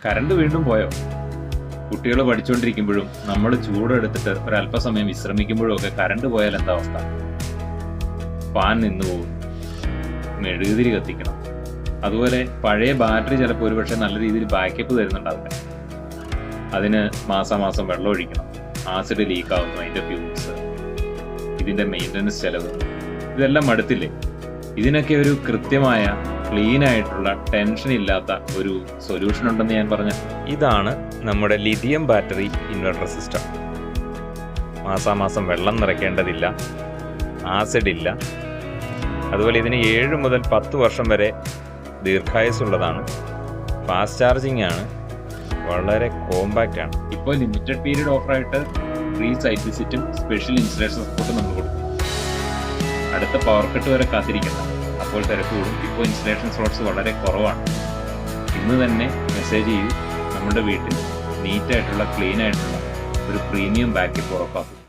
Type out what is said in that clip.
Current വീണ്ടും പോയോ? കുട്ടികൾ പഠിച്ചുകൊണ്ടിരിക്കുമ്പോഴും നമ്മൾ ചൂടെടുത്തിട്ട് ഒരല്പസമയം വിശ്രമിക്കുമ്പോഴും ഒക്കെ കറണ്ട് പോയാൽ എന്താ അവസ്ഥ? ഫാൻ നിന്ന് പോകും, മെഴുകുതിരി കത്തിക്കണം. അതുപോലെ പഴയ ബാറ്ററി ചിലപ്പോൾ ഒരുപക്ഷെ നല്ല രീതിയിൽ ബാക്കപ്പ് തരുന്നുണ്ടാവില്ല. അതിന് മാസാമാസം വെള്ളം ഒഴിക്കണം, ആസിഡ് ലീക്ക് ആവുന്നു, അതിൻ്റെ ഫ്യൂസ്, ഇതിൻ്റെ മെയിൻ്റനൻസ് ചെലവ്, ഇതെല്ലാം മടുത്തില്ലേ? ഇതിനൊക്കെ ഒരു കൃത്യമായ ക്ലീൻ ആയിട്ടുള്ള ടെൻഷൻ ഇല്ലാത്ത ഒരു സൊല്യൂഷൻ ഉണ്ടെന്ന് ഞാൻ പറഞ്ഞു. ഇതാണ് നമ്മുടെ ലിഥിയം ബാറ്ററി ഇൻവെർട്ടർ സിസ്റ്റം. മാസാമാസം വെള്ളം നിറയ്ക്കേണ്ടതില്ല, ആസിഡ് ഇല്ല. അതുപോലെ ഇതിന് 7 മുതൽ 10 വർഷം വരെ ദീർഘായുസുള്ളതാണ്. ഫാസ്റ്റ് ചാർജിങ് ആണ്, വളരെ കോമ്പാക്റ്റ് ആണ്. ഇപ്പോൾ ലിമിറ്റഡ് പീരീഡ് ഓഫറായിട്ട് ഫ്രീ സൈറ്റ് വിസിറ്റും സ്പെഷ്യൽ ഇൻസ്റ്റലേഷൻ സപ്പോർട്ടും നമ്മൾ കൊടുക്കും. അടുത്ത പവർ കട്ട് വരെ കാത്തിരിക്കണം, അപ്പോൾ തിരക്ക് കൂടും. ഇപ്പോൾ ഇൻസ്റ്റലേഷൻ സ്ലോട്ട്സ് വളരെ കുറവാണ്. ഇന്ന് തന്നെ മെസ്സേജ് ചെയ്ത് നമ്മുടെ വീട്ടിൽ നീറ്റായിട്ടുള്ള ക്ലീൻ ആയിട്ടുള്ള ഒരു പ്രീമിയം ബാക്കപ്പ് ഉറപ്പാക്കും.